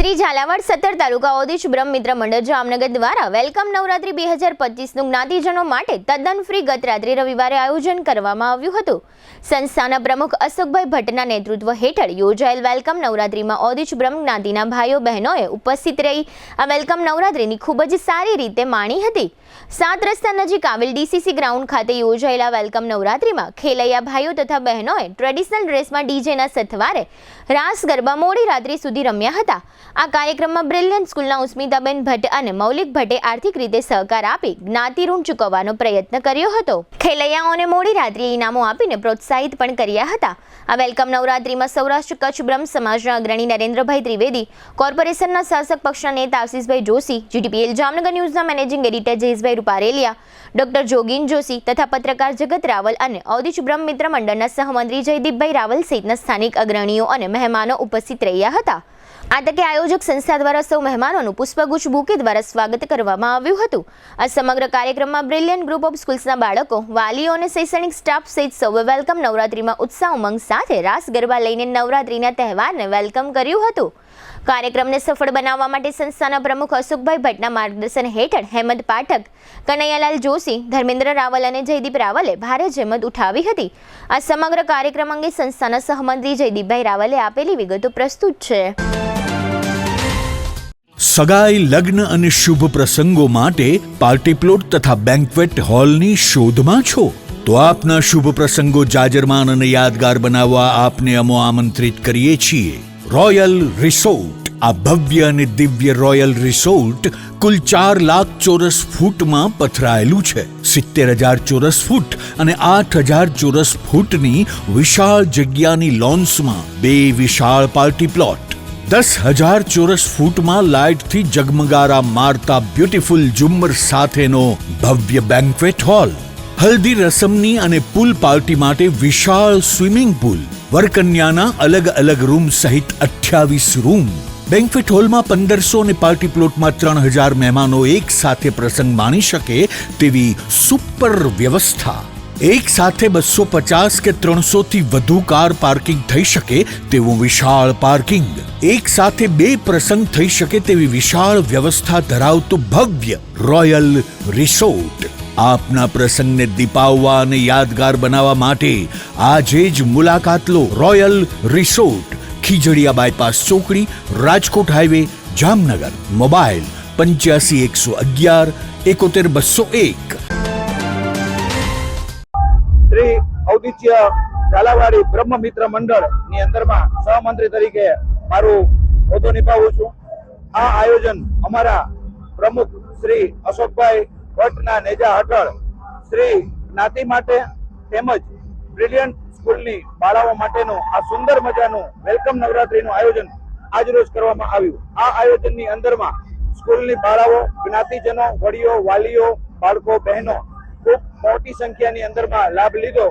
શ્રી ઝાલાવાડ સત્તર તાલુકા ઓદિશ બ્રહ્મ મિત્ર મંડળ જામનગર દ્વારા વેલકમ નવરાત્રી 2025નું જ્ઞાતિજનો માટે તદ્દન ફ્રી ગત રાત્રે રવિવારે આયોજન કરવામાં આવ્યું હતું। સંસ્થાના પ્રમુખ અશોકભાઈ ભટ્ટના નેતૃત્વ હેઠળ યોજાયેલ વેલકમ નવરાત્રીમાં ઓદિશ બ્રહ્મ જ્ઞાતિના ભાઈઓ બહેનોએ ઉપસ્થિત રહી આ વેલકમ નવરાત્રીની ખૂબ જ સારી રીતે માણી હતી। 7 રસ્તા નજીક આવેલ ડીસીસી ગ્રાઉન્ડ ખાતે યોજાયેલા વેલકમ નવરાત્રીમાં ખેલૈયા ભાઈઓ તથા બહેનોએ ટ્રેડિશનલ ડ્રેસમાં ડીજેના સથવારે રાસ ગરબા મોડી રાત્રિ સુધી રમ્યા હતા। આ કાર્યક્રમમાં બ્રિલિયન્ટ સ્કૂલના ઉસ્મિતાબેન ભટ્ટ અને મૌલિક ભટ્ટે આર્થિક રીતે સહકાર આપી જ્ઞાતિ ઋણ ચૂકવવાનો પ્રયત્ન કર્યો હતો। ખેલૈયાઓને મોડી રાત્રિએ ઇનામો આપીને પ્રોત્સાહિત પણ કર્યા હતા। આ વેલકમ નવરાત્રીમાં સૌરાષ્ટ્ર કચ્છ બ્રહ્મ સમાજના અગ્રણી નરેન્દ્રભાઈ ત્રિવેદી, કોર્પોરેશનના શાસક પક્ષના નેતા આશીષભાઈ જોશી, જીટીપીએલ જામનગર ન્યૂઝના managing editor Jayeshbhai Ruparelia, doctor Jogin Joshi તથા પત્રકાર જગત રાવલ અને ઓદિશ બ્રહ્મ મિત્ર મંડળના સહમંત્રી જયદીપભાઈ રાવલ સહિતના સ્થાનિક અગ્રણીઓ અને મહેમાનો ઉપસ્થિત રહ્યા હતા। આ તકે આયોજક સંસ્થા દ્વારા સૌ મહેમાનોનું પુષ્પગુચ્છ બુકે દ્વારા સ્વાગત કરવામાં આવ્યું હતું। આ સમગ્ર કાર્યક્રમમાં બ્રિલિયન્ટ ગ્રુપ ઓફ સ્કૂલ્સના બાળકો, વાલીઓ અને શૈક્ષણિક સ્ટાફ સહિત સૌએ વેલકમ નવરાત્રીમાં ઉત્સાહ ઉમંગ સાથે રાસ ગરબા લઈને નવરાત્રીના તહેવારને વેલકમ કર્યું હતું। કાર્યક્રમને સફળ બનાવવા માટે સંસ્થાના પ્રમુખ અશોકભાઈ ભટ્ટના માર્ગદર્શન હેઠળ હેમંત પાઠક, કનૈયાલાલ જોશી, ધર્મેન્દ્ર રાવલ અને જયદીપ રાવલે ભારે જહેમત ઉઠાવી હતી। આ સમગ્ર કાર્યક્રમ અંગે સંસ્થાના સહમંત્રી જયદીપભાઈ રાવલે આપેલી વિગતો પ્રસ્તુત છે। સગાઈ, લગ્ન અને શુભ પ્રસંગો માટે પાર્ટી પ્લોટ તથા બેન્ક્વેટ હોલની શોધમાં છો તો આપના શુભ પ્રસંગો જાજરમાન અને યાદગાર બનાવવા આપને અમો આમંત્રિત કરીએ છીએ। રોયલ રિસોર્ટ, આ ભવ્ય અને દિવ્ય રોયલ રિસોર્ટ કુલ 4 લાખ ચોરસ ફૂટમાં પથરાયેલું છે। 70,000 ચોરસ ફૂટ અને 8,000 ચોરસ ફૂટની વિશાળ જગ્યાની લોન્સમાં 2 વિશાળ પાર્ટી પ્લોટ, 10,000 ચોરસ ફૂટમાં લાઇટથી જગમગારા મારતા બ્યુટીફુલ ઝુમ્મર સાથેનો ભવ્ય બેન્ક્વેટ હોલ, હલ્દી રસમની અને પૂલ પાર્ટી માટે વિશાળ સ્વિમિંગ પૂલ, વરકન્યાના અલગ અલગ રૂમ સહિત 28 રૂમ, બેન્ક્વેટ હોલમાં 1500 અને પાર્ટી પ્લોટમાં 3,000 મહેમાનો એક સાથે પ્રસંગ માણી શકે તેવી સુપર વ્યવસ્થા, એક સાથે 250 કે 300 થી વધુ કાર પાર્કિંગ થઈ શકે તેવું વિશાળ પાર્કિંગ, એક સાથે 2 પ્રસંગ થઈ શકે તેવી વિશાળ વ્યવસ્થા ધરાવતું ભવ્ય રોયલ રિસોર્ટ। આપના પ્રસંગને દીપાવવા અને યાદગાર બનાવવા માટે આજે જ મુલાકાત લો। રોયલ રિસોર્ટ, ખીજડીયા બાયપાસ ચોકડી, રાજકોટ હાઈવે, જામનગર। મોબાઈલ 85 111 71 201। શ્રી ઔદિશ્ય ઝાલાવાડી બ્રહ્મ મિત્ર મંડળ ની અંદરમાં સહમંત્રી તરીકે મારું હોદ્દો નિભાવું છું। આ આયોજન અમારા પ્રમુખ શ્રી અશોકભાઈ ભટ્ટના નેજા હેઠળ શ્રી જ્ઞાતિ માટે તેમજ બ્રિલિયન્ટ સ્કૂલની બાળાઓ માટેનું આ સુંદર મજાનું વેલકમ નવરાત્રીનું આયોજન આજરોજ કરવામાં આવ્યું। આ આયોજનની અંદરમાં સ્કૂલની બાળાઓ, જ્ઞાતિજનો, વડીઓ, વાલીઓ, બાળકો, બહેનો ખૂબ મોટી સંખ્યાની અંદરમાં લાભ લીધો।